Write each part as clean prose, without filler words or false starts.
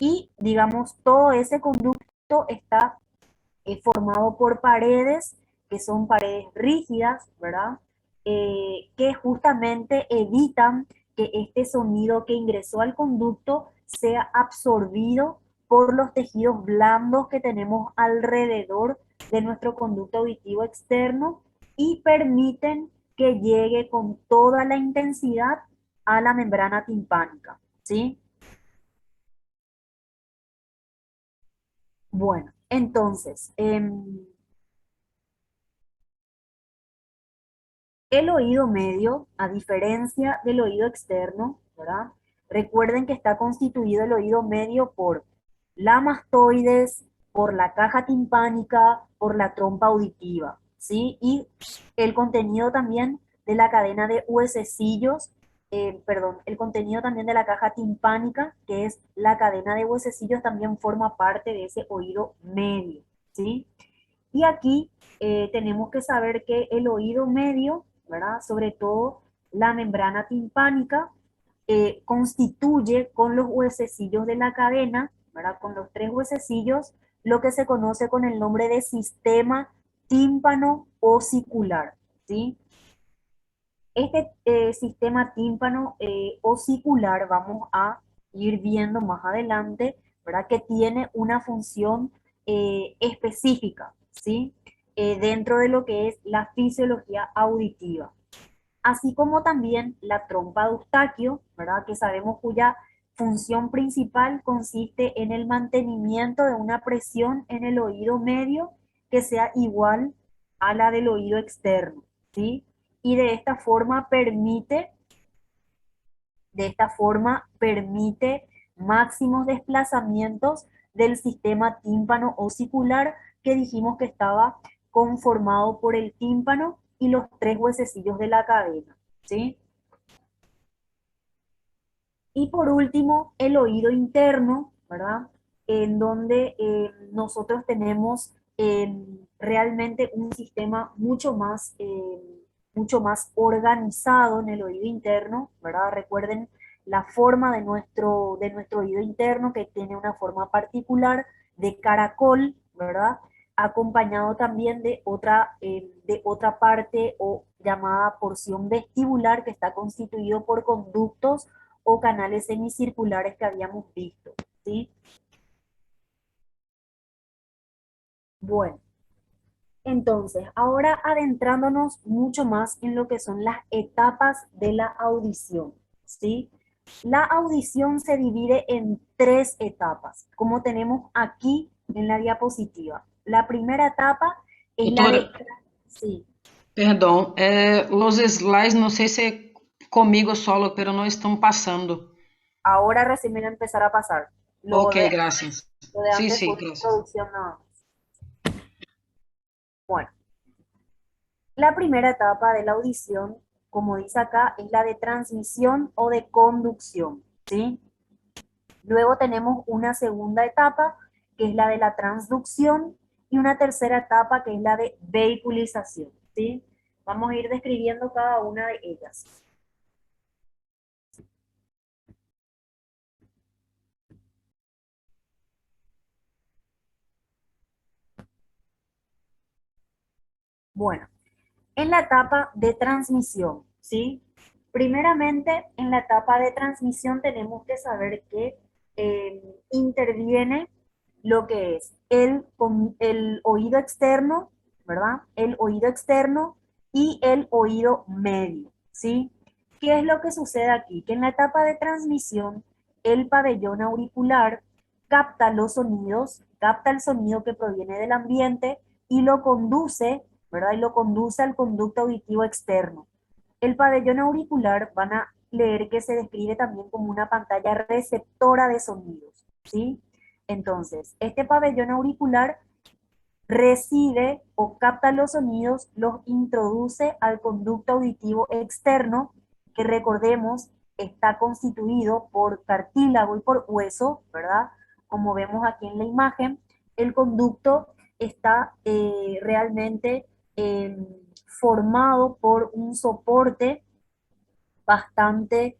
y, digamos, todo ese conducto está formado por paredes que son paredes rígidas, ¿verdad? Que justamente evitan que este sonido que ingresó al conducto sea absorbido por los tejidos blandos que tenemos alrededor de nuestro conducto auditivo externo y permiten que llegue con toda la intensidad a la membrana timpánica, ¿sí? Bueno, entonces, el oído medio, a diferencia del oído externo, ¿verdad? Recuerden que está constituido el oído medio por la mastoides, por la caja timpánica, por la trompa auditiva, ¿sí? Y el contenido también de la cadena de huesecillos, perdón, el contenido también de la caja timpánica, que es la cadena de huesecillos, también forma parte de ese oído medio, ¿sí? Y aquí tenemos que saber que el oído medio, ¿verdad? Sobre todo la membrana timpánica, constituye con los huesecillos de la cadena, ¿verdad? Con los tres huesecillos, lo que se conoce con el nombre de sistema tímpano osicular, ¿sí? Este sistema tímpano osicular vamos a ir viendo más adelante, ¿verdad? Que tiene una función específica, ¿sí? Dentro de lo que es la fisiología auditiva. Así como también la trompa de Eustaquio, ¿verdad? Que sabemos cuya función principal consiste en el mantenimiento de una presión en el oído medio que sea igual a la del oído externo, ¿sí? Y de esta forma permite máximos desplazamientos del sistema tímpano osicular que dijimos que estaba conformado por el tímpano y los tres huesecillos de la cadena, ¿sí? Y por último, el oído interno, ¿verdad? En donde nosotros tenemos realmente un sistema mucho más organizado en el oído interno, ¿verdad? Recuerden la forma de nuestro oído interno, que tiene una forma particular de caracol, ¿verdad? Acompañado también de otra parte o llamada porción vestibular, que está constituido por conductos o canales semicirculares que habíamos visto, ¿sí? Bueno, entonces, ahora adentrándonos mucho más en lo que son las etapas de la audición, ¿sí? La audición se divide en tres etapas, como tenemos aquí en la diapositiva. La primera etapa es la Doutora, de... Sí, perdão, os slides, não sei se é comigo solo, pero não estão passando. ahora recién me va a empezar a pasar. Ok, graças. Lo de Sí, antes sí, fue una graças. introducción nada más. Bueno, la primera etapa de la audición, como dice acá, es la de transmisión o de conducción, ¿sí? Luego tenemos una segunda etapa, que es la de la transducción, y una tercera etapa, que es la de vehiculización, ¿sí? Vamos a ir describiendo cada una de ellas. Bueno, en la etapa de transmisión, ¿sí? Primeramente, en la etapa de transmisión tenemos que saber que interviene lo que es el oído externo, ¿verdad? El oído externo y el oído medio, ¿sí? ¿Qué es lo que sucede aquí? Que en la etapa de transmisión, el pabellón auricular capta los sonidos, capta el sonido que proviene del ambiente y lo conduce, ¿verdad? Y lo conduce al conducto auditivo externo. El pabellón auricular van a leer que se describe también como una pantalla receptora de sonidos, ¿sí? Entonces, este pabellón auricular recibe o capta los sonidos, los introduce al conducto auditivo externo, que recordemos está constituido por cartílago y por hueso, ¿verdad? Como vemos aquí en la imagen, el conducto está realmente formado por un soporte bastante,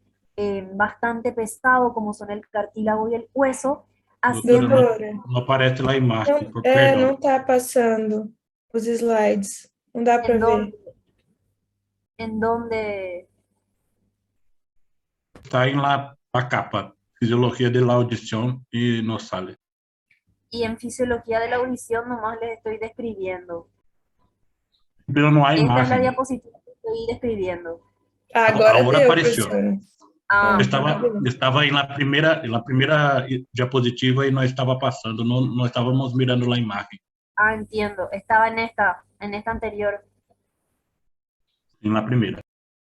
bastante pesado, como son el cartílago y el hueso, haciendo, Doutora, não, Doutora, não aparece lá a imagem, não perdão. tá passando os slides. Não dá para en ver. donde, en donde, Está em lá a capa, Fisiologia de la Audición y no sale. y en fisiología de la audición nomás les estoy describiendo. Pero não há Esta es la imagem. diapositiva que estoy describiendo. Agora Agora deu, apareceu. professora. Ah, Estava em la primeira diapositiva e não estava passando, não estávamos mirando lá a imagem. entiendo. Estaba en esta anterior, Em la primeira.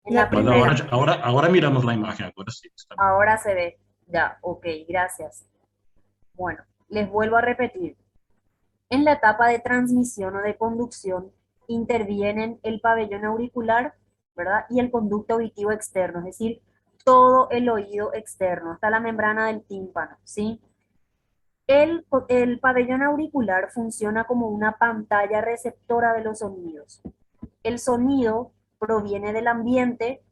en Na la Mas primera. primeira. agora miramos lá a imagem, agora sim. Está bem. Ahora se ve. Ya, ok, gracias. Bueno, les vuelvo a repetir. En la etapa de transmisión o de conducción intervienen el pabellón auricular, ¿verdad? Y el conducto auditivo externo, es decir, todo el oído externo, hasta la membrana del tímpano, ¿sí? El pabellón auricular funciona como una pantalla receptora de los sonidos. El sonido proviene del ambiente,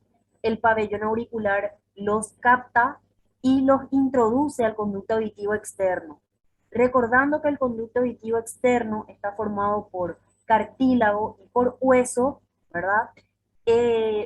el pabellón auricular los capta y los introduce al conducto auditivo externo. Recordando que el conducto auditivo externo está formado por cartílago y por hueso, ¿verdad?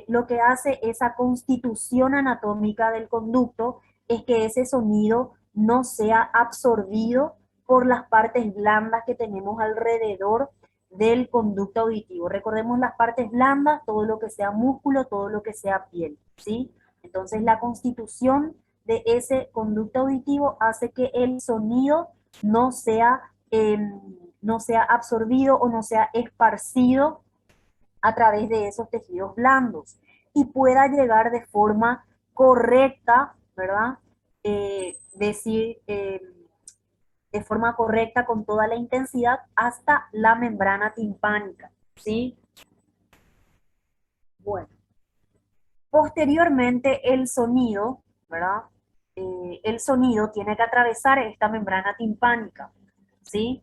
Lo que hace esa constitución anatómica del conducto es que ese sonido no sea absorbido por las partes blandas que tenemos alrededor del conducto auditivo. Recordemos las partes blandas, todo lo que sea músculo, todo lo que sea piel, ¿sí? Entonces la constitución de ese conducto auditivo hace que el sonido no sea, no sea absorbido o no sea esparcido a través de esos tejidos blandos y pueda llegar de forma correcta, ¿verdad? Decir, de forma correcta con toda la intensidad hasta la membrana timpánica, ¿sí? Bueno, posteriormente el sonido, ¿verdad? El sonido tiene que atravesar esta membrana timpánica, ¿sí?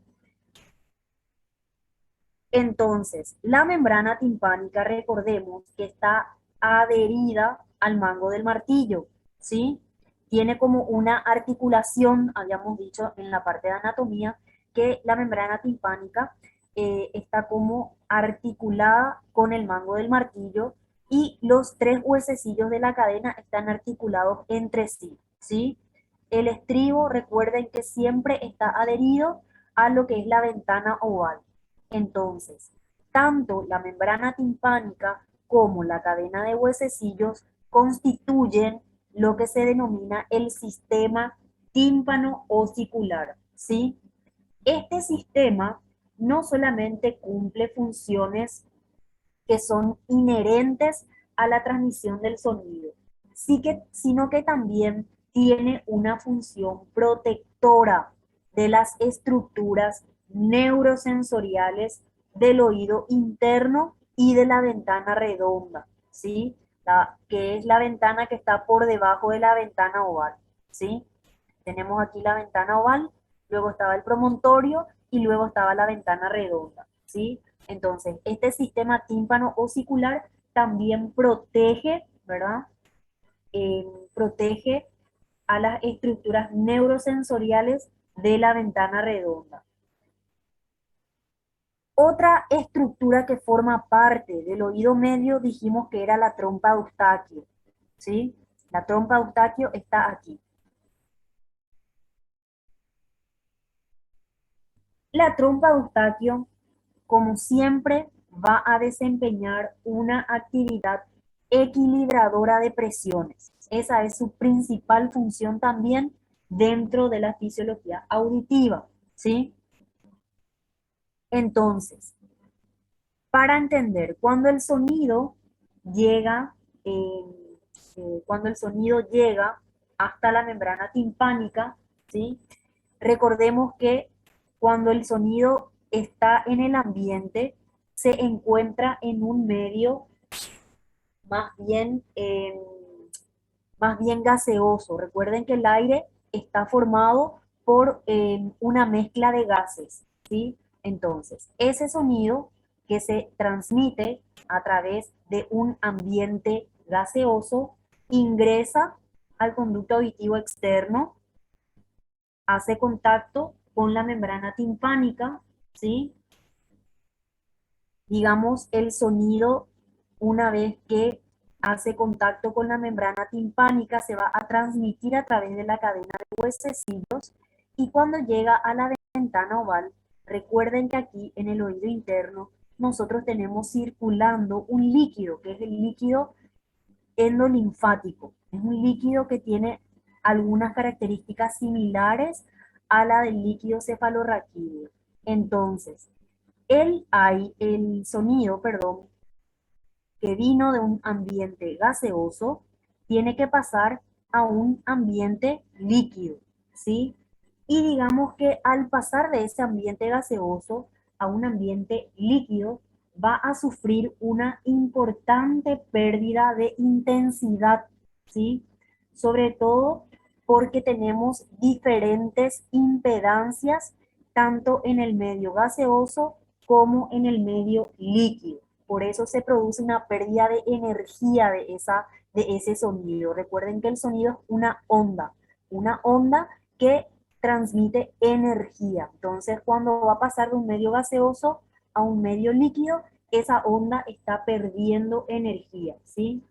Entonces, la membrana timpánica, recordemos que está adherida al mango del martillo, ¿sí? Tiene como una articulación, habíamos dicho en la parte de anatomía, que la membrana timpánica está como articulada con el mango del martillo y los tres huesecillos de la cadena están articulados entre sí, ¿sí? El estribo, recuerden que siempre está adherido a lo que es la ventana oval. Entonces, tanto la membrana timpánica como la cadena de huesecillos constituyen lo que se denomina el sistema tímpano-osicular, ¿sí? Este sistema no solamente cumple funciones que son inherentes a la transmisión del sonido, sino que también tiene una función protectora de las estructuras neurosensoriales del oído interno y de la ventana redonda, ¿sí? Que es la ventana que está por debajo de la ventana oval, ¿sí? Tenemos aquí la ventana oval, luego estaba el promontorio y luego estaba la ventana redonda, ¿sí? Entonces, este sistema tímpano-osicular también protege, ¿verdad? Protege a las estructuras neurosensoriales de la ventana redonda. Otra estructura que forma parte del oído medio dijimos que era la trompa de Eustaquio, ¿sí? La trompa de Eustaquio está aquí. La trompa de Eustaquio, como siempre, va a desempeñar una actividad equilibradora de presiones. Esa es su principal función también dentro de la fisiología auditiva, ¿sí? Entonces, para entender, cuando el sonido llega hasta la membrana timpánica, ¿sí? Recordemos que cuando el sonido está en el ambiente, se encuentra en un medio más bien, más bien gaseoso. Recuerden que el aire está formado por una mezcla de gases, ¿sí? Entonces, ese sonido que se transmite a través de un ambiente gaseoso ingresa al conducto auditivo externo hace contacto con la membrana timpánica, ¿sí? Digamos, el sonido, una vez que hace contacto con la membrana timpánica, se va a transmitir a través de la cadena de huesecillos y cuando llega a la ventana oval, recuerden que aquí en el oído interno nosotros tenemos circulando un líquido, que es el líquido endolinfático. Es un líquido que tiene algunas características similares a la del líquido cefalorraquídeo. Entonces, el sonido, perdón, que vino de un ambiente gaseoso, tiene que pasar a un ambiente líquido, ¿sí? Y digamos que al pasar de ese ambiente gaseoso a un ambiente líquido, va a sufrir una importante pérdida de intensidad, ¿sí? Sobre todo porque tenemos diferentes impedancias tanto en el medio gaseoso como en el medio líquido. Por eso se produce una pérdida de energía de ese sonido. Recuerden que el sonido es una onda que transmite energía. Entonces, cuando va a pasar de un medio gaseoso a un medio líquido, esa onda está perdiendo energía, ¿sí?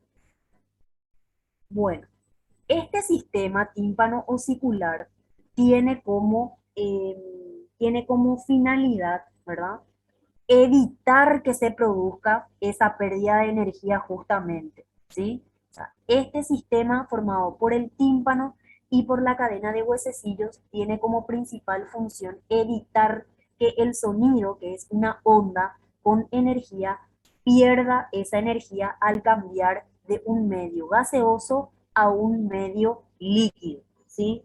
Bueno, este sistema tímpano-osicular tiene como finalidad, ¿verdad? Evitar que se produzca esa pérdida de energía justamente, ¿sí? O sea, este sistema formado por el tímpano y por la cadena de huesecillos tiene como principal función evitar que el sonido, que es una onda con energía, pierda esa energía al cambiar de un medio gaseoso a un medio líquido, ¿sí?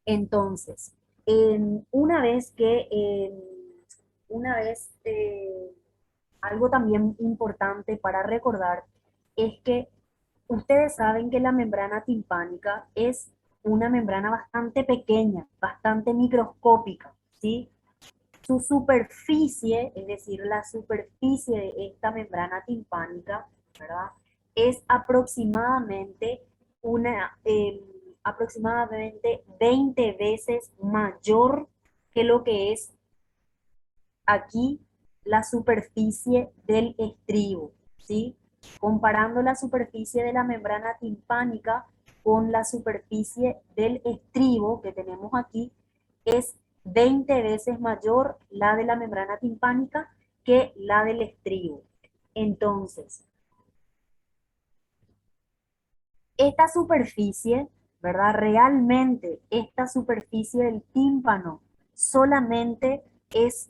Entonces, una vez que, una vez, algo también importante para recordar es que ustedes saben que la membrana timpánica es una membrana bastante pequeña, bastante microscópica, ¿sí? Su superficie, es decir, la superficie de esta membrana timpánica, ¿verdad? Es aproximadamente 20 veces mayor que lo que es aquí la superficie del estribo, ¿sí? Comparando la superficie de la membrana timpánica con la superficie del estribo que tenemos aquí, es 20 veces mayor la de la membrana timpánica que la del estribo. Entonces, esta superficie, ¿verdad? Realmente esta superficie del tímpano solamente es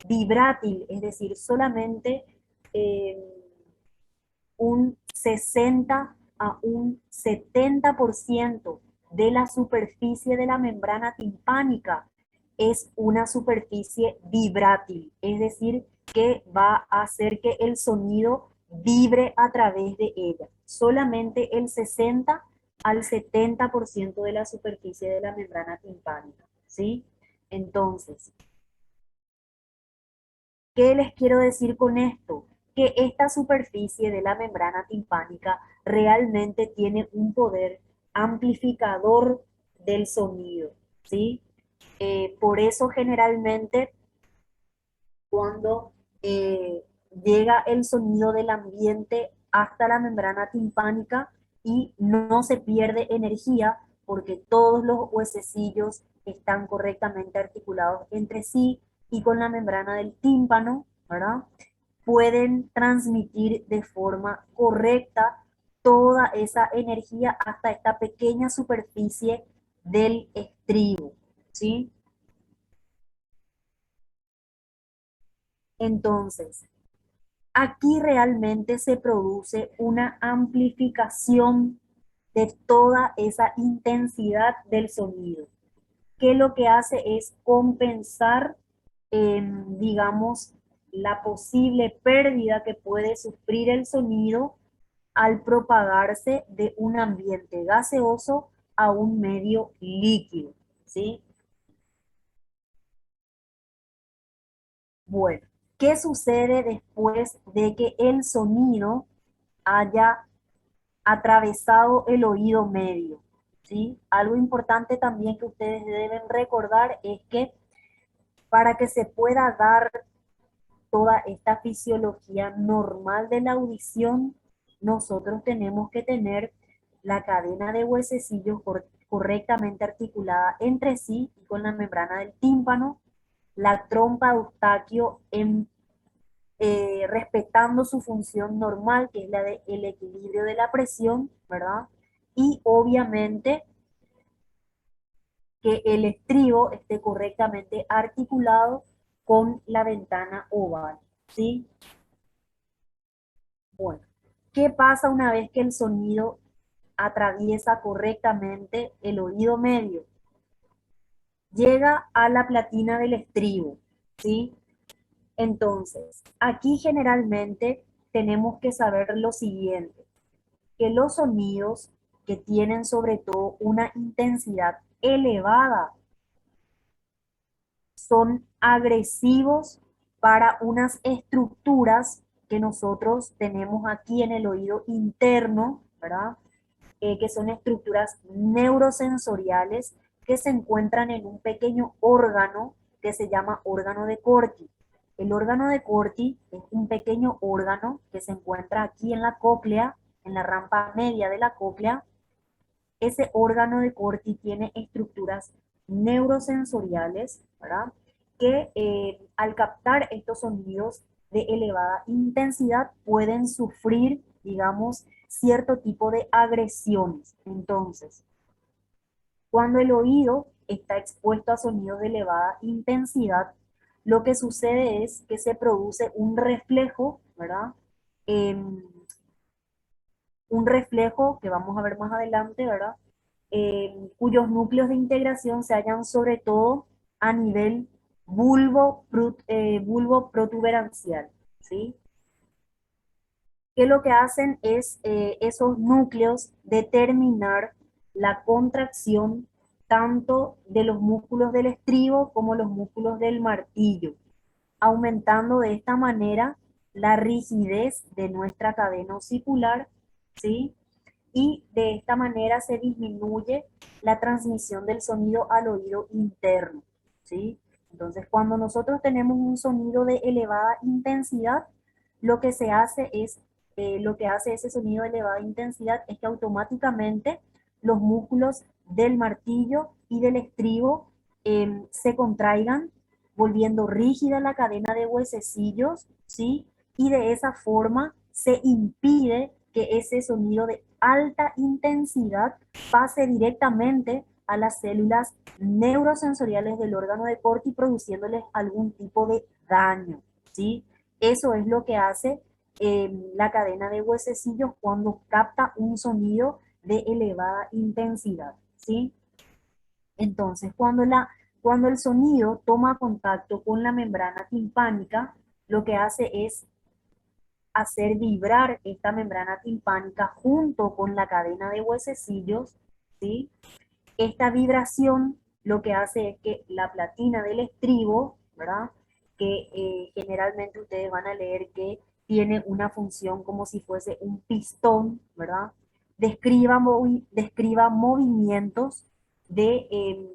vibrátil, es decir, solamente eh, un 60 a un 70% de la superficie de la membrana timpánica es una superficie vibrátil, es decir, que va a hacer que el sonido vibre a través de ella. Solamente el 60 al 70% de la superficie de la membrana timpánica, ¿sí? Entonces, ¿qué les quiero decir con esto? Que esta superficie de la membrana timpánica realmente tiene un poder amplificador del sonido, ¿sí? Por eso generalmente cuando llega el sonido del ambiente hasta la membrana timpánica y no se pierde energía porque todos los huesecillos están correctamente articulados entre sí y con la membrana del tímpano, ¿verdad? Pueden transmitir de forma correcta toda esa energía hasta esta pequeña superficie del estribo, ¿sí? Entonces, aquí realmente se produce una amplificación de toda esa intensidad del sonido, que lo que hace es compensar, digamos, la posible pérdida que puede sufrir el sonido al propagarse de un ambiente gaseoso a un medio líquido, ¿sí? Bueno, ¿qué sucede después de que el sonido haya atravesado el oído medio, ¿sí? Algo importante también que ustedes deben recordar es que para que se pueda dar toda esta fisiología normal de la audición, nosotros tenemos que tener la cadena de huesecillos correctamente articulada entre sí y con la membrana del tímpano, la trompa de Eustaquio respetando su función normal, que es la del equilibrio de la presión, ¿verdad? Y obviamente que el estribo esté correctamente articulado con la ventana oval, ¿sí? Bueno, ¿qué pasa una vez que el sonido atraviesa correctamente el oído medio? Llega a la platina del estribo, ¿sí? Entonces, aquí generalmente tenemos que saber lo siguiente, que los sonidos que tienen sobre todo una intensidad elevada son agresivos para unas estructuras que nosotros tenemos aquí en el oído interno, ¿verdad? Que son estructuras neurosensoriales que se encuentran en un pequeño órgano que se llama órgano de Corti. El órgano de Corti es un pequeño órgano que se encuentra aquí en la cóclea, en la rampa media de la cóclea. Ese órgano de Corti tiene estructuras neurosensoriales, ¿verdad? Que al captar estos sonidos de elevada intensidad pueden sufrir, digamos, cierto tipo de agresiones. Entonces, cuando el oído está expuesto a sonidos de elevada intensidad, lo que sucede es que se produce un reflejo, ¿verdad? Un reflejo que vamos a ver más adelante, ¿verdad? Cuyos núcleos de integración se hallan sobre todo a nivel bulbo protuberancial, ¿sí? Que lo que hacen es esos núcleos determinar la contracción tanto de los músculos del estribo como los músculos del martillo, aumentando de esta manera la rigidez de nuestra cadena osicular, ¿sí? Y de esta manera se disminuye la transmisión del sonido al oído interno, ¿sí? Entonces, cuando nosotros tenemos un sonido de elevada intensidad, lo que se hace es, lo que hace ese sonido de elevada intensidad es que automáticamente los músculos del martillo y del estribo se contraigan, volviendo rígida la cadena de huesecillos, ¿sí? Y de esa forma se impide que ese sonido de alta intensidad pase directamente a las células neurosensoriales del órgano de Corti produciéndoles algún tipo de daño, ¿sí? Eso es lo que hace la cadena de huesecillos cuando capta un sonido de elevada intensidad, ¿sí? Entonces, cuando el sonido toma contacto con la membrana timpánica, lo que hace es hacer vibrar esta membrana timpánica junto con la cadena de huesecillos, ¿sí? Esta vibración lo que hace es que la platina del estribo, ¿verdad? Que generalmente ustedes van a leer que tiene una función como si fuese un pistón, ¿verdad? Describa movimientos de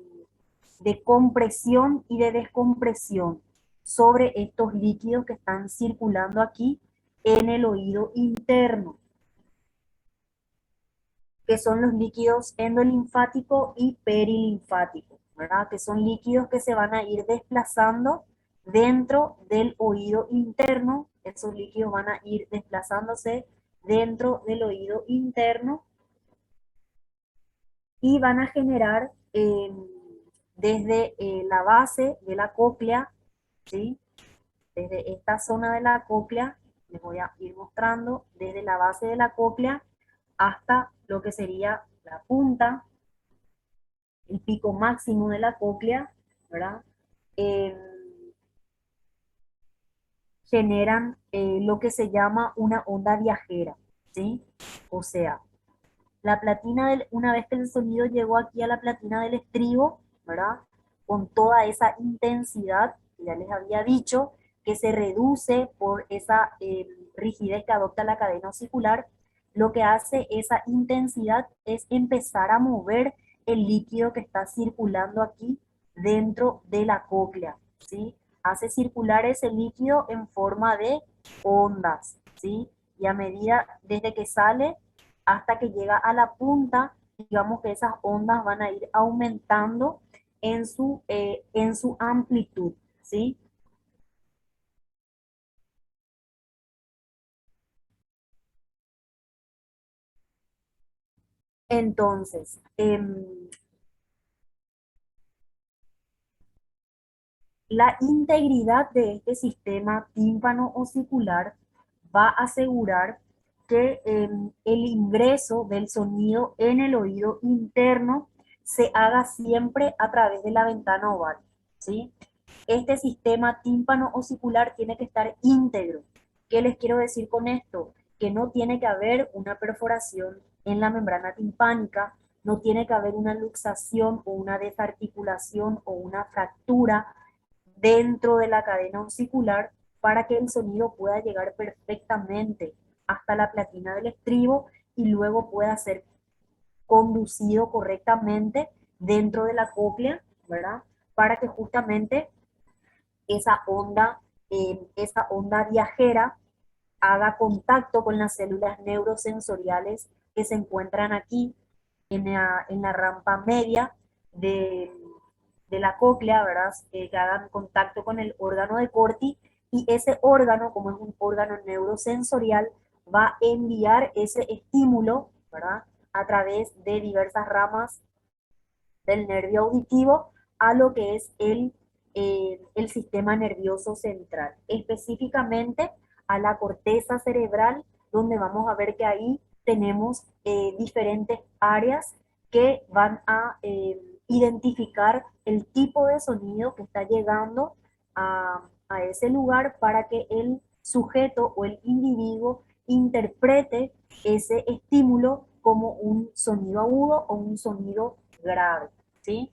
compresión y de descompresión sobre estos líquidos que están circulando aquí en el oído interno, que son los líquidos endolinfático y perilinfático, ¿verdad? Que son líquidos que se van a ir desplazando dentro del oído interno, esos líquidos van a ir desplazándose dentro del oído interno y van a generar desde la base de la cóclea, ¿sí? Desde esta zona de la cóclea, les voy a ir mostrando, desde la base de la cóclea hasta lo que sería la punta, el pico máximo de la cóclea, ¿verdad? Eh, Generan lo que se llama una onda viajera, ¿sí? O sea, una vez que el sonido llegó aquí a la platina del estribo, ¿verdad? Con toda esa intensidad, que ya les había dicho, que se reduce por esa rigidez que adopta la cadena osicular, lo que hace esa intensidad es empezar a mover el líquido que está circulando aquí dentro de la cóclea, ¿sí? Hace circular ese líquido en forma de ondas, ¿sí? Y a medida, desde que sale hasta que llega a la punta, digamos que esas ondas van a ir aumentando en su amplitud, ¿sí? Entonces, la integridad de este sistema tímpano-osicular va a asegurar que el ingreso del sonido en el oído interno se haga siempre a través de la ventana oval, ¿sí? Este sistema tímpano-osicular tiene que estar íntegro. ¿Qué les quiero decir con esto? Que no tiene que haber una perforación en la membrana timpánica, no tiene que haber una luxación o una desarticulación o una fractura dentro de la cadena osicular para que el sonido pueda llegar perfectamente hasta la platina del estribo y luego pueda ser conducido correctamente dentro de la cóclea, ¿verdad? Para que justamente esa onda viajera haga contacto con las células neurosensoriales que se encuentran aquí en la rampa media de, de la cóclea, ¿verdad? Que hagan contacto con el órgano de Corti y ese órgano, como es un órgano neurosensorial, va a enviar ese estímulo, ¿verdad? A través de diversas ramas del nervio auditivo a lo que es el sistema nervioso central, específicamente a la corteza cerebral, donde vamos a ver que ahí tenemos diferentes áreas que van a identificar el tipo de sonido que está llegando a ese lugar para que el sujeto o el individuo interprete ese estímulo como un sonido agudo o un sonido grave, ¿sí?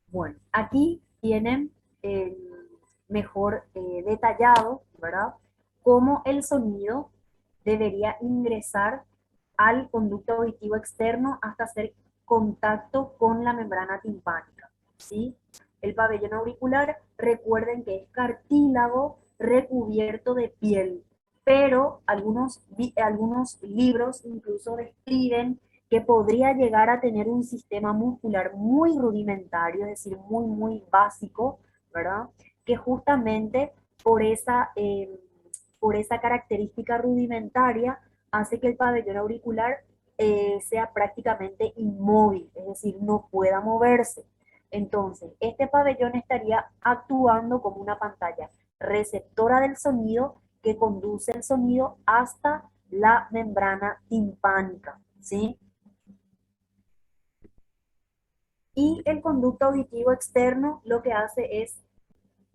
Bueno, aquí tienen mejor detallado, ¿verdad? Cómo el sonido debería ingresar al conducto auditivo externo hasta hacer contacto con la membrana timpánica, ¿sí? El pabellón auricular, recuerden que es cartílago recubierto de piel, pero algunos libros incluso describen que podría llegar a tener un sistema muscular muy rudimentario, es decir, muy básico, ¿verdad? Que justamente por por esa característica rudimentaria hace que el pabellón auricular sea prácticamente inmóvil, es decir, no pueda moverse. Entonces, este pabellón estaría actuando como una pantalla receptora del sonido que conduce el sonido hasta la membrana timpánica, ¿sí? Y el conducto auditivo externo lo que hace es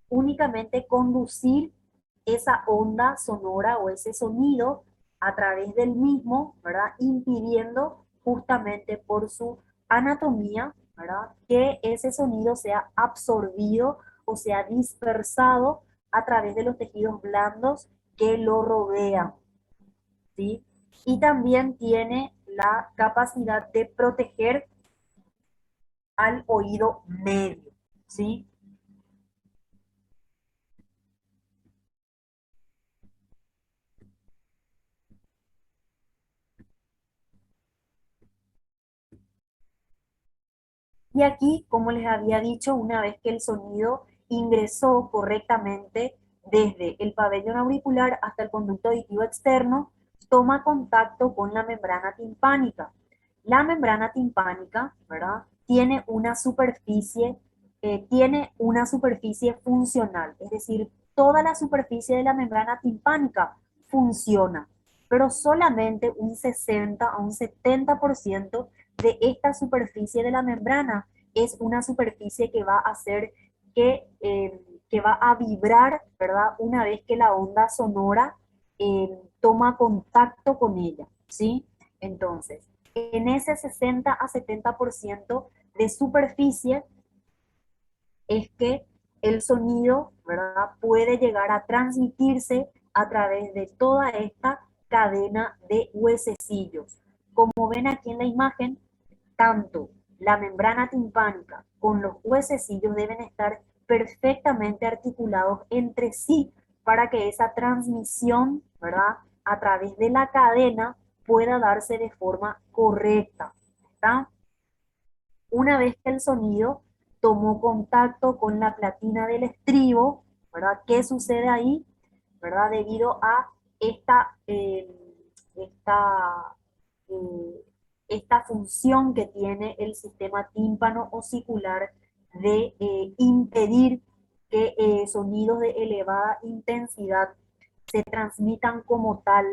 únicamente conducir esa onda sonora o ese sonido a través del mismo, ¿verdad? Impidiendo justamente por su anatomía, ¿verdad? Que ese sonido sea absorbido o sea dispersado a través de los tejidos blandos que lo rodean, ¿sí? Y también tiene la capacidad de proteger al oído medio, ¿sí? Y aquí, como les había dicho, una vez que el sonido ingresó correctamente desde el pabellón auricular hasta el conducto auditivo externo, toma contacto con la membrana timpánica. La membrana timpánica, ¿verdad? Tiene una superficie funcional, es decir, toda la superficie de la membrana timpánica funciona, pero solamente un 60 a un 70% de esta superficie de la membrana es una superficie que va a hacer que va a vibrar, ¿verdad? Una vez que la onda sonora toma contacto con ella, ¿sí? Entonces, en ese 60 a 70% de superficie es que el sonido, ¿verdad?, puede llegar a transmitirse a través de toda esta cadena de huesecillos. Como ven aquí en la imagen, tanto la membrana timpánica con los huesecillos deben estar perfectamente articulados entre sí para que esa transmisión, ¿verdad?, a través de la cadena pueda darse de forma correcta. ¿Está? Una vez que el sonido tomó contacto con la platina del estribo, ¿verdad? ¿Qué sucede ahí? ¿Verdad? Debido a esta, esta, eh, esta función que tiene el sistema tímpano osicular de impedir que sonidos de elevada intensidad se transmitan como tal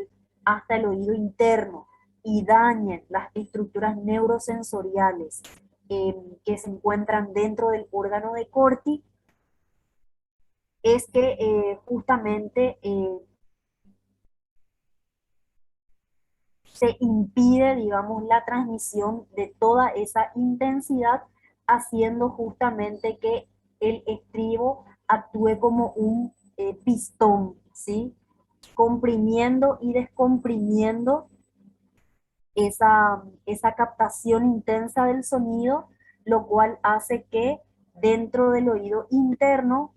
hasta el oído interno y dañen las estructuras neurosensoriales que se encuentran dentro del órgano de Corti, es que justamente se impide, digamos, la transmisión de toda esa intensidad, haciendo justamente que el estribo actúe como un pistón, ¿sí? Comprimiendo y descomprimiendo esa captación intensa del sonido, lo cual hace que dentro del oído interno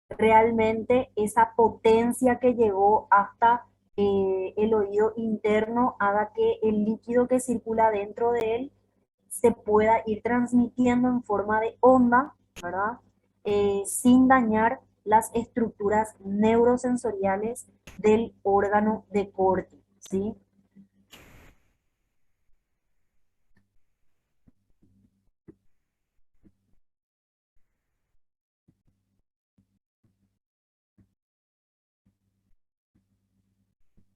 realmente esa potencia que llegó hasta el oído interno haga que el líquido que circula dentro de él se pueda ir transmitiendo en forma de onda, ¿verdad? Sin dañar las estructuras neurosensoriales del órgano de Corti, ¿sí?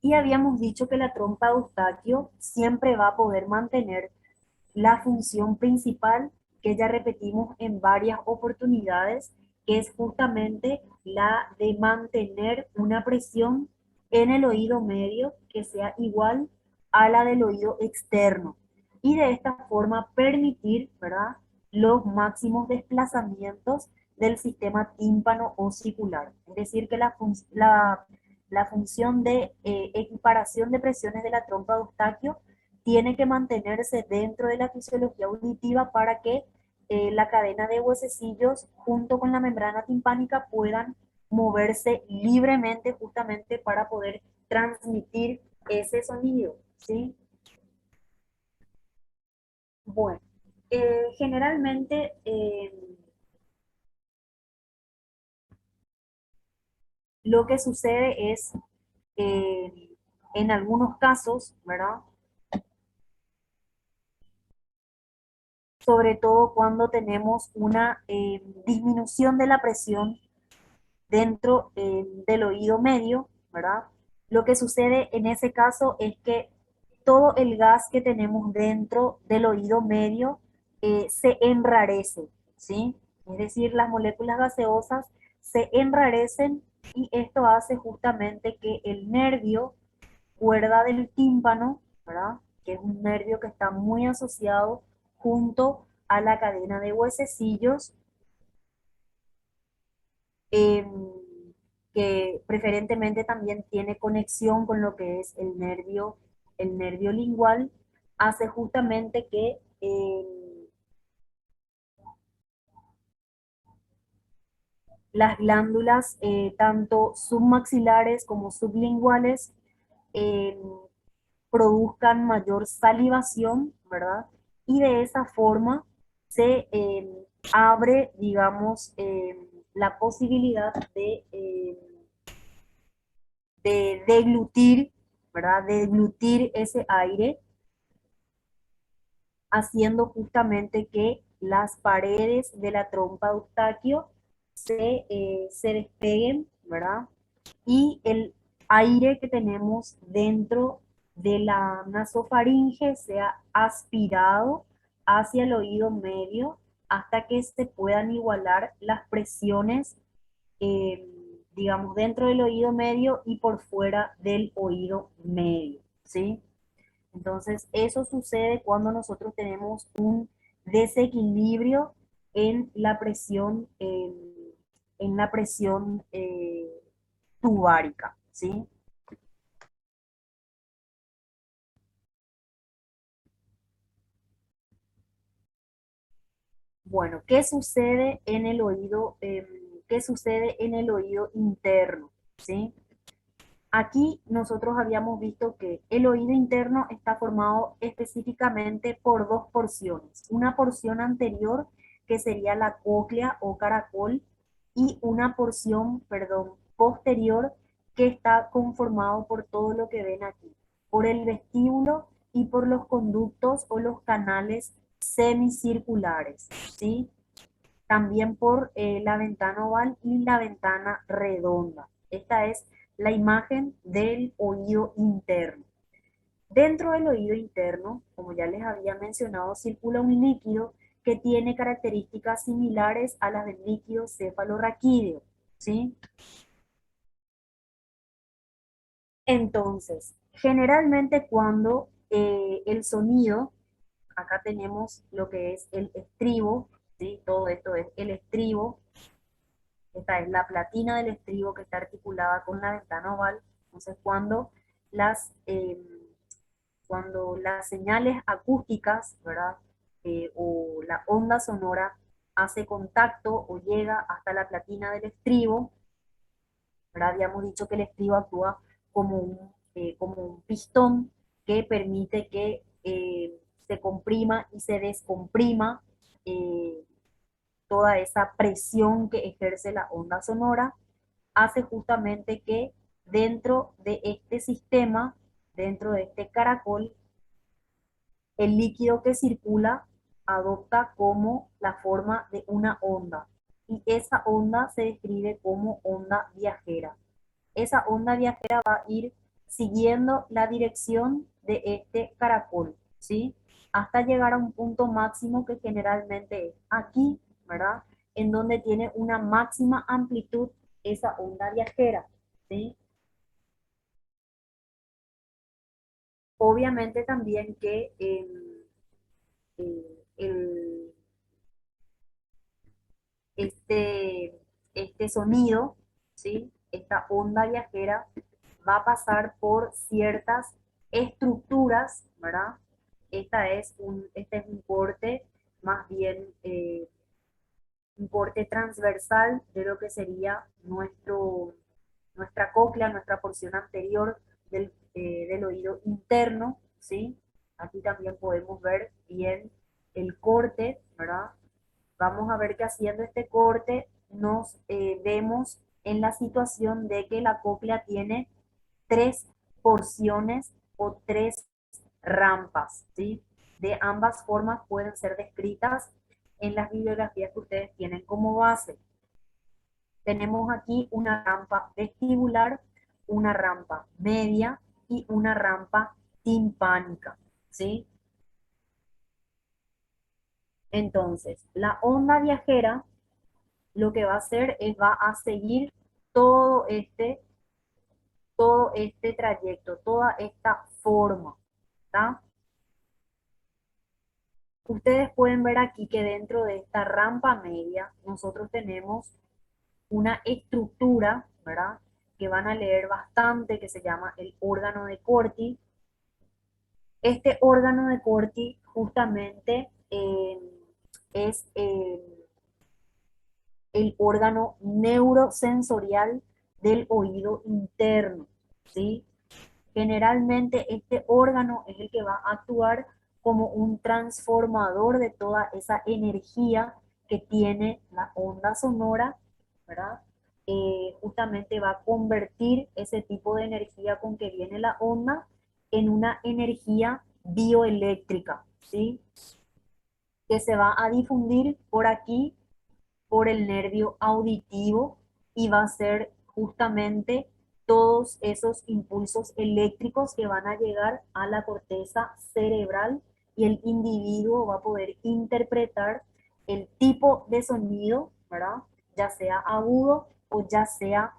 Y habíamos dicho que la trompa de Eustaquio siempre va a poder mantener la función principal que ya repetimos en varias oportunidades, que es justamente la de mantener una presión en el oído medio que sea igual a la del oído externo. Y de esta forma permitir, ¿verdad?, los máximos desplazamientos del sistema tímpano osicular. Es decir, que la función de equiparación de presiones de la trompa de Eustaquio tiene que mantenerse dentro de la fisiología auditiva para que la cadena de huesecillos junto con la membrana timpánica puedan moverse libremente justamente para poder transmitir ese sonido, ¿sí? Bueno, generalmente lo que sucede es, eh, en algunos casos, ¿verdad?, sobre todo cuando tenemos una disminución de la presión dentro del oído medio, ¿verdad? Lo que sucede en ese caso es que todo el gas que tenemos dentro del oído medio se enrarece, ¿sí? Es decir, las moléculas gaseosas se enrarecen y esto hace justamente que el nervio cuerda del tímpano, ¿verdad?, que es un nervio que está muy asociado junto a la cadena de huesecillos, eh, que preferentemente también tiene conexión con lo que es el nervio lingual, hace justamente que las glándulas, tanto submaxilares como sublinguales, eh, produzcan mayor salivación, ¿verdad? Y de esa forma se abre, digamos, la posibilidad de deglutir, ¿verdad? De deglutir ese aire, haciendo justamente que las paredes de la trompa de Eustaquio se despeguen, ¿verdad? Y el aire que tenemos dentro de la nasofaringe sea aspirado hacia el oído medio hasta que se puedan igualar las presiones, eh, digamos, dentro del oído medio y por fuera del oído medio, ¿sí? Entonces, eso sucede cuando nosotros tenemos un desequilibrio en la presión, tubárica, ¿sí? Bueno, ¿qué sucede en el oído, qué sucede en el oído interno? ¿Sí? Aquí nosotros habíamos visto que el oído interno está formado específicamente por dos porciones. Una porción anterior, que sería la cóclea o caracol, y una porción, perdón, posterior, que está conformado por todo lo que ven aquí, por el vestíbulo y por los conductos o los canales semicirculares, ¿sí? También por la ventana oval y la ventana redonda. Esta es la imagen del oído interno. Dentro del oído interno, como ya les había mencionado, circula un líquido que tiene características similares a las del líquido cefalorraquídeo, ¿sí? Entonces, generalmente cuando el sonido, acá tenemos lo que es el estribo, ¿sí? Todo esto es el estribo. Esta es la platina del estribo que está articulada con la ventana oval. Entonces, cuando las señales acústicas, ¿verdad? O la onda sonora hace contacto o llega hasta la platina del estribo, ¿verdad? Habíamos dicho que el estribo actúa como un pistón que permite que se comprima y se descomprima eh, toda esa presión que ejerce la onda sonora, hace justamente que dentro de este sistema, dentro de este caracol, el líquido que circula adopta como la forma de una onda, y esa onda se describe como onda viajera. Esa onda viajera va a ir siguiendo la dirección de este caracol, ¿sí? Hasta llegar a un punto máximo que generalmente es aquí, ¿verdad? En donde tiene una máxima amplitud esa onda viajera, ¿sí? Obviamente también que el, este sonido, ¿sí? Esta onda viajera va a pasar por ciertas estructuras, ¿verdad? Este es un corte más bien, un corte transversal de lo que sería nuestra cóclea, nuestra porción anterior del oído interno, ¿sí? Aquí también podemos ver bien el corte, ¿verdad? Vamos a ver que haciendo este corte nos vemos en la situación de que la cóclea tiene tres porciones o tres rampas, ¿sí? De ambas formas pueden ser descritas en las bibliografías que ustedes tienen como base. Tenemos aquí una rampa vestibular, una rampa media y una rampa timpánica, ¿sí? Entonces, la onda viajera lo que va a hacer es va a seguir todo este, todo este trayecto, toda esta forma, ¿tá? Ustedes pueden ver aquí que dentro de esta rampa media nosotros tenemos una estructura, ¿verdad? Que van a leer bastante, que se llama el órgano de Corti. Este órgano de Corti justamente es el órgano neurosensorial del oído interno, ¿sí? Generalmente este órgano es el que va a actuar como un transformador de toda esa energía que tiene la onda sonora, ¿verdad? Justamente va a convertir ese tipo de energía con que viene la onda en una energía bioeléctrica, ¿sí? Que se va a difundir por aquí, por el nervio auditivo, y va a ser justamente todos esos impulsos eléctricos que van a llegar a la corteza cerebral, y el individuo va a poder interpretar el tipo de sonido, ¿verdad? Ya sea agudo o ya sea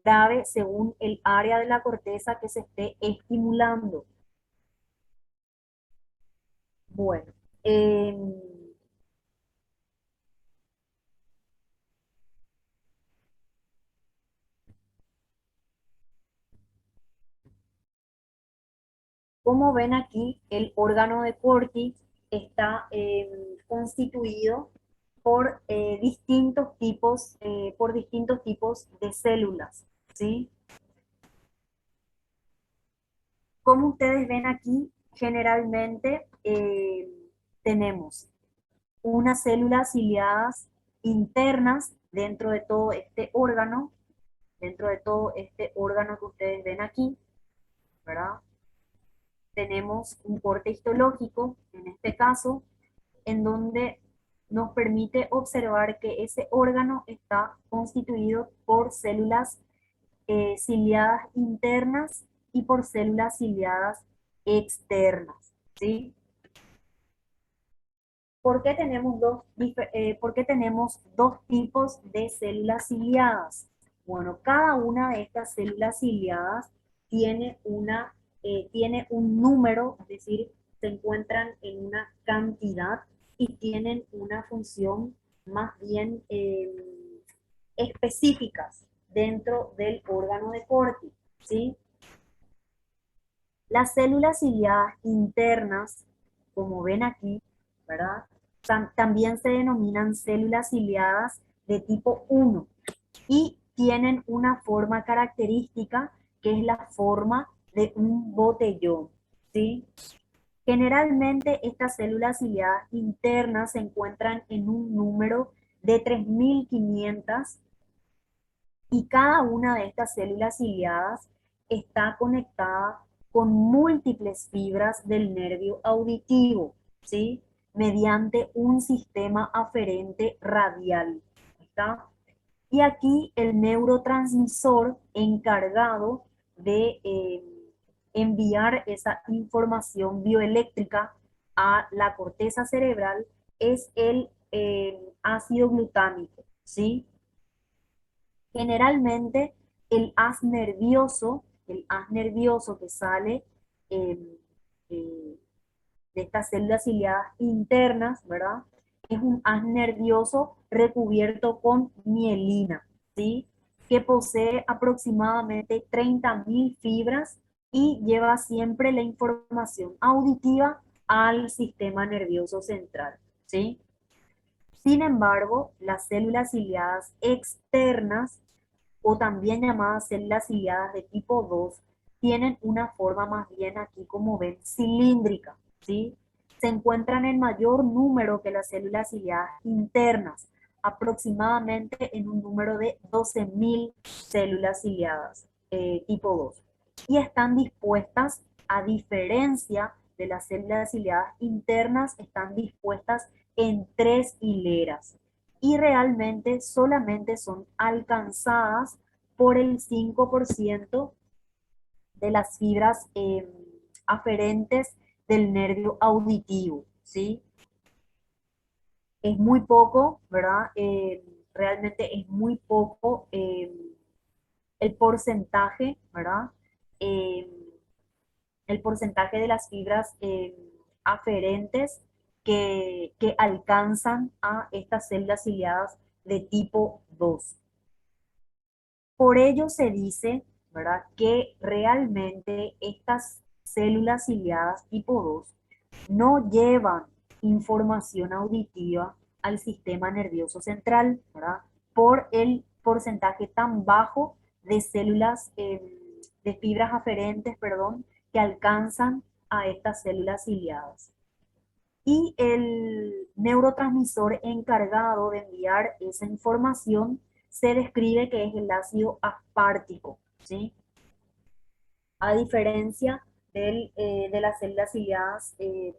grave según el área de la corteza que se esté estimulando. Bueno, Eh, Como ven aquí, el órgano de Corti está constituido por distintos tipos de células, ¿sí? Como ustedes ven aquí, generalmente tenemos unas células ciliadas internas dentro de todo este órgano que ustedes ven aquí, ¿verdad? Tenemos un corte histológico, en este caso, en donde nos permite observar que ese órgano está constituido por células ciliadas internas y por células ciliadas externas, ¿sí? ¿Por qué tenemos dos tipos de células ciliadas? Bueno, cada una de estas células ciliadas tiene, tiene un número, es decir, se encuentran en una cantidad y tienen una función más bien específicas dentro del órgano de Corti, ¿sí? Las células ciliadas internas, como ven aquí, ¿verdad? También se denominan células ciliadas de tipo 1 y tienen una forma característica que es la forma de un botellón, ¿sí? Generalmente estas células ciliadas internas se encuentran en un número de 3.500 y cada una de estas células ciliadas está conectada con múltiples fibras del nervio auditivo, ¿sí? Mediante un sistema aferente radial, ¿está? Y aquí el neurotransmisor encargado de enviar esa información bioeléctrica a la corteza cerebral es el ácido glutámico, ¿sí? Generalmente el haz nervioso que sale eh, eh, de estas células ciliadas internas, ¿verdad? Es un haz nervioso recubierto con mielina, ¿sí? Que posee aproximadamente 30.000 fibras y lleva siempre la información auditiva al sistema nervioso central, ¿sí? Sin embargo, las células ciliadas externas o también llamadas células ciliadas de tipo 2, tienen una forma más bien aquí, como ven, cilíndrica, ¿sí? Se encuentran en mayor número que las células ciliadas internas, aproximadamente en un número de 12.000 células ciliadas tipo 2. Y están dispuestas, a diferencia de las células ciliadas internas, están dispuestas en 3 hileras y realmente solamente son alcanzadas por el 5% de las fibras aferentes del nervio auditivo, ¿sí? Es muy poco, ¿verdad? Realmente es muy poco el porcentaje, ¿verdad? Eh, el porcentaje de las fibras aferentes que alcanzan a estas células ciliadas de tipo 2. Por ello se dice, ¿verdad?, que realmente estas células ciliadas tipo 2 no llevan información auditiva al sistema nervioso central, ¿verdad? Por el porcentaje tan bajo de células, de fibras aferentes, perdón, que alcanzan a estas células ciliadas. Y el neurotransmisor encargado de enviar esa información se describe que es el ácido aspartico, ¿sí? A diferencia de las células ciliadas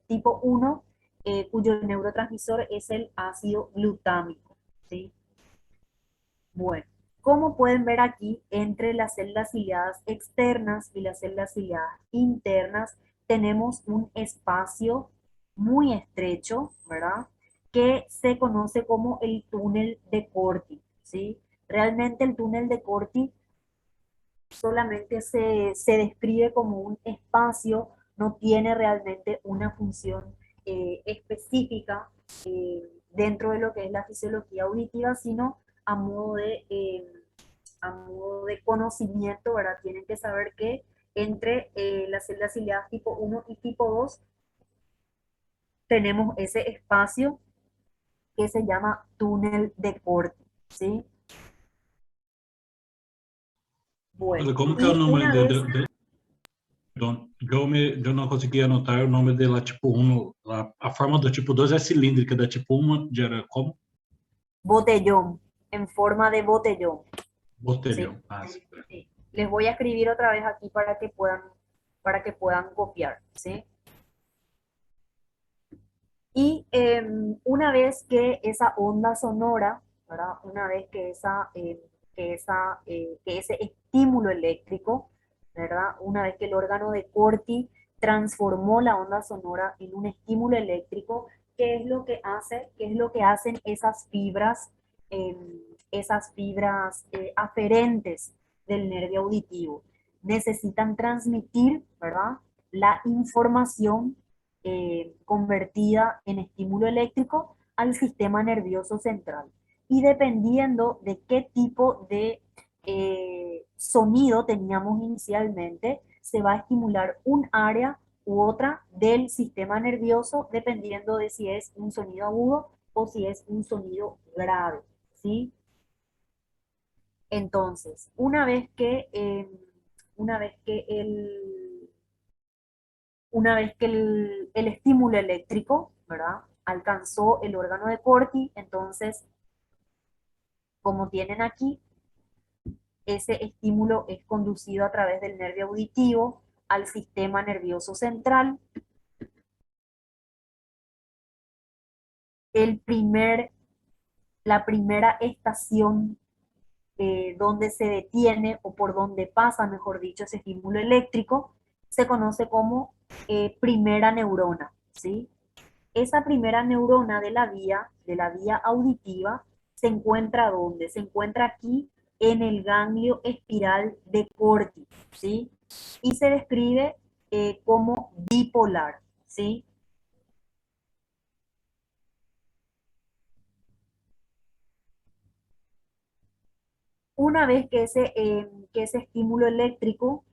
tipo 1, cuyo neurotransmisor es el ácido glutámico, ¿sí? Bueno, como pueden ver aquí, entre las células ciliadas externas y las células ciliadas internas, tenemos un espacio muy estrecho, ¿verdad? Que se conoce como el túnel de Corti, ¿sí? Realmente el túnel de Corti solamente se describe como un espacio, no tiene realmente una función específica dentro de lo que es la fisiología auditiva, sino a modo de conocimiento, ¿verdad? Tienen que saber que entre las células ciliadas tipo 1 y tipo 2 tenemos ese espacio que se llama túnel de Corti, ¿sí? Bueno, Como que é o y nome una vez, perdão, eu não consegui anotar o nome dela tipo 1. A forma do tipo 2 é cilíndrica, da tipo 1 era como? botellón, en forma de botellón, ¿sí? Botellão. Ah, sim. Sí. Les voy a escribir otra vez aquí para que puedan copiar, ¿sí? Y una vez que esa onda sonora, ¿verdad? Una vez que ese estímulo eléctrico, ¿verdad? Una vez que el órgano de Corti transformó la onda sonora en un estímulo eléctrico, ¿qué es lo que hace? ¿Qué es lo que hacen eh, esas fibras aferentes del nervio auditivo? Necesitan transmitir, ¿verdad? La información convertida en estímulo eléctrico al sistema nervioso central. Y dependiendo de qué tipo de sonido teníamos inicialmente, se va a estimular un área u otra del sistema nervioso, dependiendo de si es un sonido agudo o si es un sonido grave, ¿sí? Entonces, una vez que el estímulo eléctrico, ¿verdad? Alcanzó el órgano de Corti, entonces, como tienen aquí, ese estímulo es conducido a través del nervio auditivo al sistema nervioso central. El primer, la primera estación donde se detiene o por donde pasa, mejor dicho, ese estímulo eléctrico, se conoce como primera neurona, ¿sí? Esa primera neurona de la vía auditiva, se encuentra ¿dónde? Se encuentra aquí en el ganglio espiral de Corti, ¿sí? Y se describe como bipolar, ¿sí? Una vez que ese estímulo eléctrico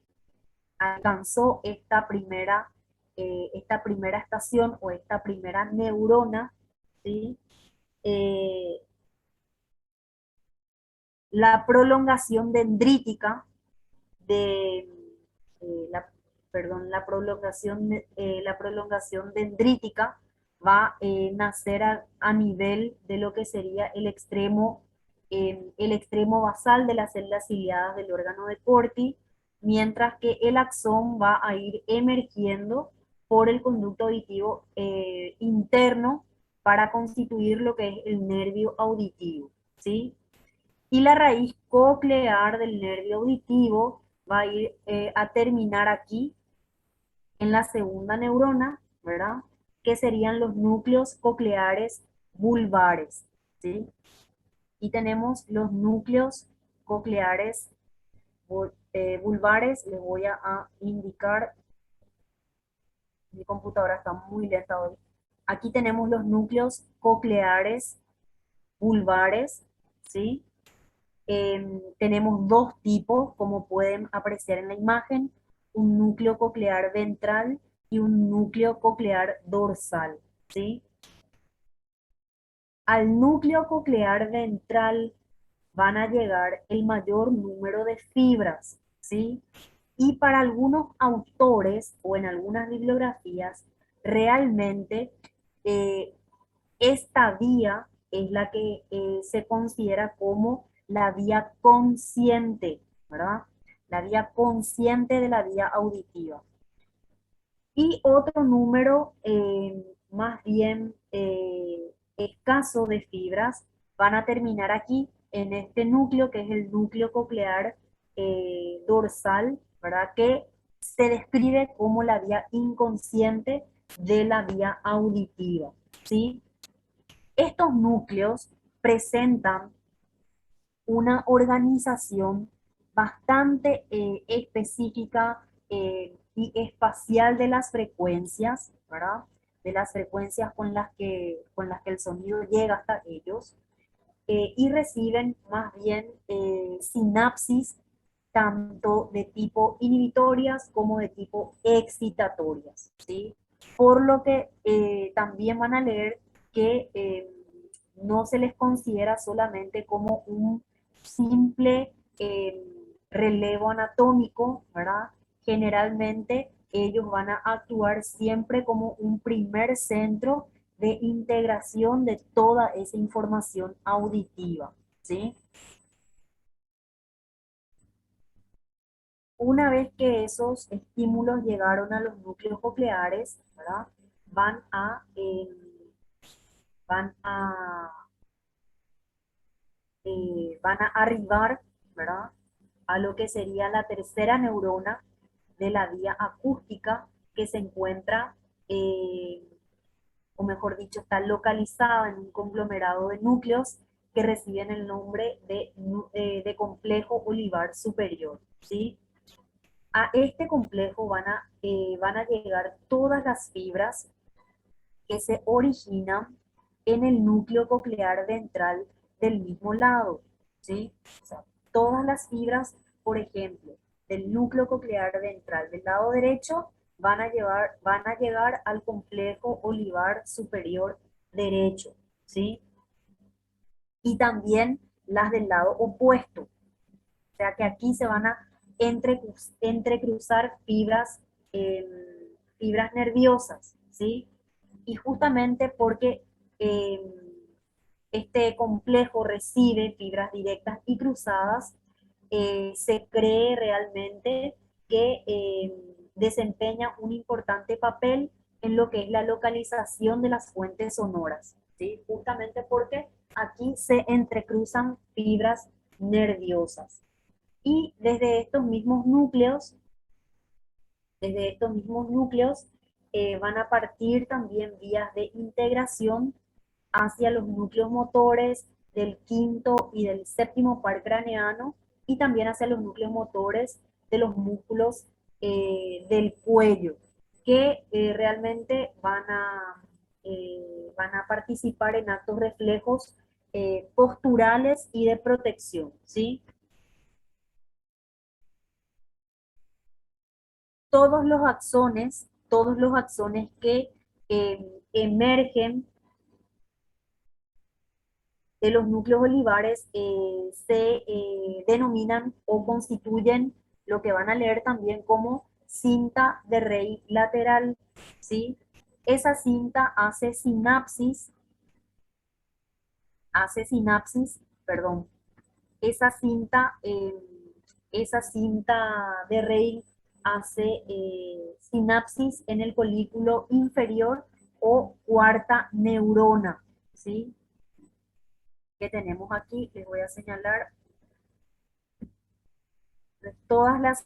alcanzó esta primera estación o esta primera neurona, ¿sí? Eh, la prolongación dendrítica de la, perdón, la prolongación dendrítica va a nacer a nivel de lo que sería el extremo basal de las células ciliadas del órgano de Corti, mientras que el axón va a ir emergiendo por el conducto auditivo interno para constituir lo que es el nervio auditivo, ¿sí? Y la raíz coclear del nervio auditivo va a ir a terminar aquí en la segunda neurona, ¿verdad? Que serían los núcleos cocleares vulvares, ¿sí? Y tenemos los núcleos cocleares vulvares, les voy a indicar, mi computadora está muy lenta hoy. Aquí tenemos los núcleos cocleares vulvares, ¿sí? Tenemos dos tipos, como pueden apreciar en la imagen, un núcleo coclear ventral y un núcleo coclear dorsal, ¿sí? Al núcleo coclear ventral van a llegar el mayor número de fibras, ¿sí? Y para algunos autores o en algunas bibliografías, realmente eh, esta vía es la que se considera como la vía consciente, ¿verdad? La vía consciente de la vía auditiva. Y otro número más bien escaso de fibras van a terminar aquí, en este núcleo, que es el núcleo coclear dorsal, ¿verdad? Que se describe como la vía inconsciente de la vía auditiva, ¿sí? Estos núcleos presentan una organización bastante específica y espacial de las frecuencias, ¿verdad? de las frecuencias con las que el sonido llega hasta ellos, y reciben más bien sinapsis tanto de tipo inhibitorias como de tipo excitatorias, ¿sí? Por lo que también van a leer que no se les considera solamente como un simple relevo anatómico, ¿verdad? Generalmente ellos van a actuar siempre como un primer centro de integración de toda esa información auditiva, ¿sí? Una vez que esos estímulos llegaron a los núcleos cocleares, ¿verdad? Van a, eh, van a, van a arribar, ¿verdad? A lo que sería la tercera neurona de la vía acústica que se encuentra, eh, o mejor dicho, está localizada en un conglomerado de núcleos que reciben el nombre de complejo olivar superior, ¿sí? A este complejo van a llegar todas las fibras que se originan en el núcleo coclear ventral del mismo lado, ¿sí? O sea, todas las fibras, por ejemplo, del núcleo coclear ventral del lado derecho van a llegar al complejo olivar superior derecho, ¿sí? Y también las del lado opuesto. O sea que aquí se van a entrecruzar fibras nerviosas, ¿sí? Y justamente porque eh, este complejo recibe fibras directas y cruzadas, se cree realmente que desempeña un importante papel en lo que es la localización de las fuentes sonoras, ¿sí? Justamente porque aquí se entrecruzan fibras nerviosas. Y desde estos mismos núcleos van a partir también vías de integración hacia los núcleos motores del quinto y del séptimo par craneano y también hacia los núcleos motores de los músculos del cuello, que realmente van a participar en actos reflejos posturales y de protección, ¿sí? Todos los axones que emergen de los núcleos olivares se denominan o constituyen lo que van a leer también como cinta de Rey lateral, ¿sí? Esa cinta hace sinapsis, perdón, esa cinta, esa cinta de Rey hace sinapsis en el colículo inferior o cuarta neurona, ¿sí? Que tenemos aquí, les voy a señalar todas las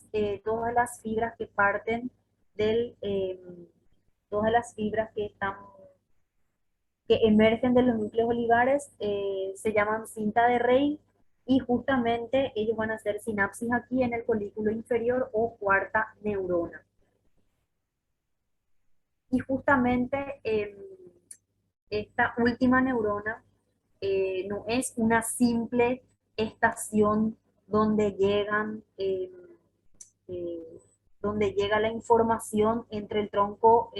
fibras que parten del, todas las fibras que emergen de los núcleos olivares se llaman cinta de Rey y justamente ellos van a hacer sinapsis aquí en el colículo inferior o cuarta neurona. Y justamente esta última neurona no es una simple estación donde eh, donde llega la información entre el tronco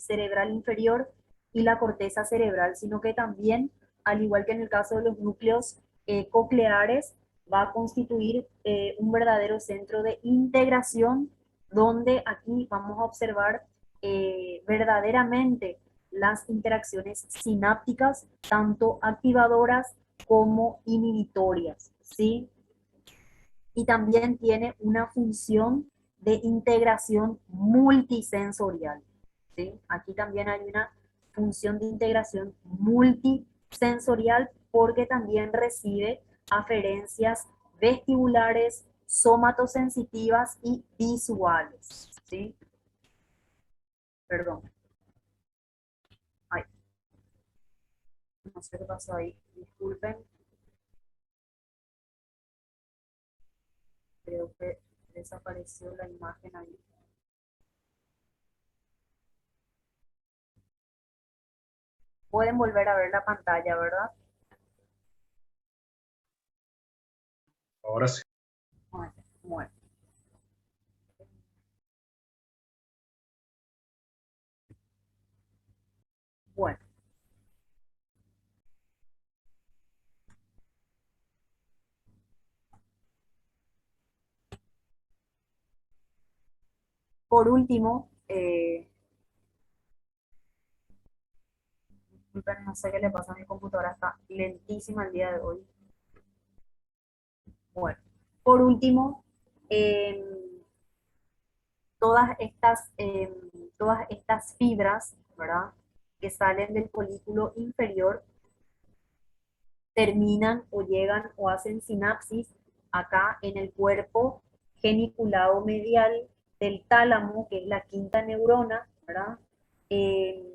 cerebral inferior y la corteza cerebral, sino que también, al igual que en el caso de los núcleos cocleares, va a constituir un verdadero centro de integración, donde aquí vamos a observar verdaderamente las interacciones sinápticas, tanto activadoras como inhibitorias, ¿sí? Y también tiene una función de integración multisensorial, ¿sí? Aquí también hay una función de integración multisensorial porque también recibe aferencias vestibulares, somatosensitivas y visuales, ¿sí? Perdón. Ay, no sé qué pasó ahí. Disculpen. Creo que desapareció la imagen ahí. Pueden volver a ver la pantalla, ¿verdad? Ahora sí. Bueno, bueno. Bueno, por último, disculpen, no sé qué le pasa a mi computadora, está lentísima el día de hoy. Bueno, por último, em, todas estas fibras, ¿verdad? Que salen del folículo inferior terminan o llegan o hacen sinapsis acá en el cuerpo geniculado medial del tálamo, que es la quinta neurona, ¿verdad? Eh,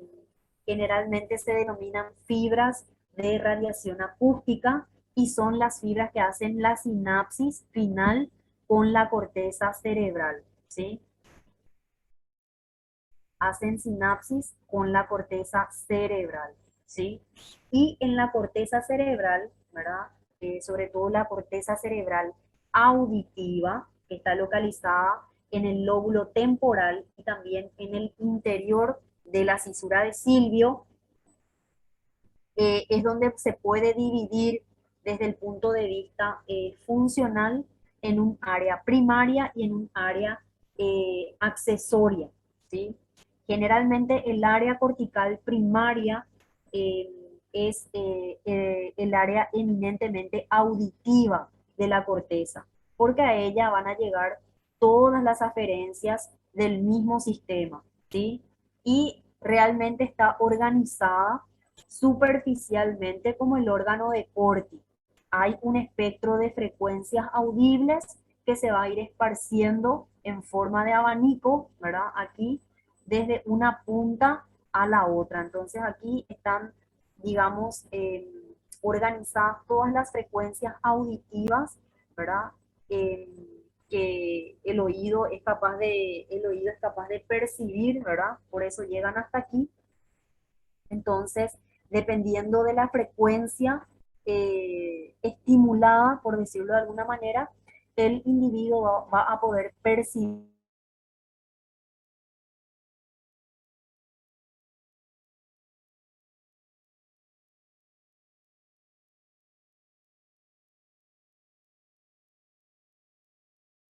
Generalmente se denominan fibras de radiación acústica y son las fibras que hacen la sinapsis final con la corteza cerebral, ¿sí? Hacen sinapsis con la corteza cerebral, ¿sí? Y en la corteza cerebral, ¿verdad? Sobre todo la corteza cerebral auditiva, que está localizada en el lóbulo temporal y también en el interior de la cisura de Silvio, es donde se puede dividir desde el punto de vista funcional en un área primaria y en un área accesoria, ¿sí? Generalmente el área cortical primaria eh, es el área eminentemente auditiva de la corteza, porque a ella van a llegar todas las aferencias del mismo sistema, ¿sí? Y realmente está organizada superficialmente como el órgano de Corti. Hay un espectro de frecuencias audibles que se va a ir esparciendo en forma de abanico, ¿verdad? Aquí, desde una punta a la otra. Entonces aquí están, digamos, organizadas todas las frecuencias auditivas, ¿verdad? Eh, que el oído es capaz de percibir, ¿verdad? Por eso llegan hasta aquí. Entonces, dependiendo de la frecuencia estimulada, por decirlo de alguna manera, el individuo va a poder percibir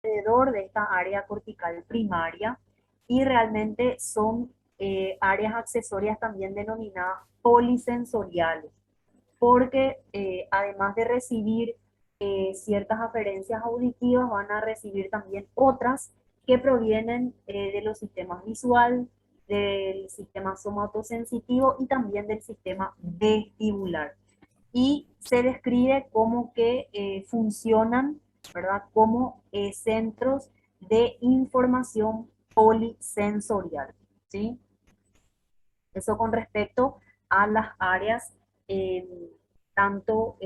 alrededor de esta área cortical primaria y realmente son áreas accesorias también denominadas polisensoriales, porque además de recibir ciertas aferencias auditivas, van a recibir también otras que provienen de los sistemas visual, del sistema somatosensitivo y también del sistema vestibular. Y se describe como que funcionan, ¿verdad? Como centros de información polisensorial, ¿sí? Eso con respecto a las áreas eh, tanto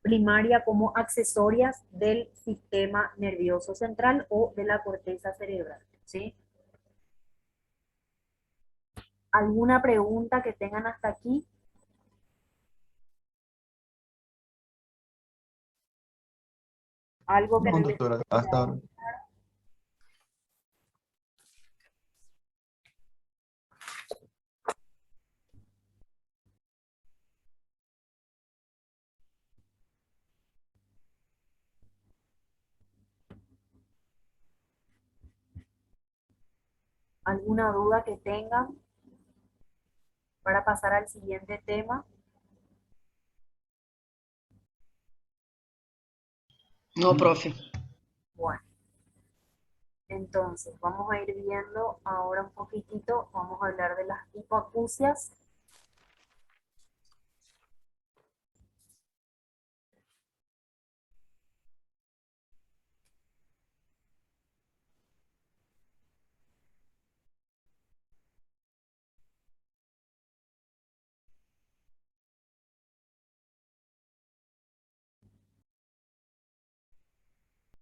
primaria como accesorias del sistema nervioso central o de la corteza cerebral, ¿sí? ¿Alguna pregunta que tengan hasta aquí? ¿Algo que No, no les doctora, quede hasta claro? ahora. ¿Alguna duda que tengan para pasar al siguiente tema? No, profe. Bueno, entonces vamos a ir viendo ahora un poquitito, vamos a hablar de las hipoacusias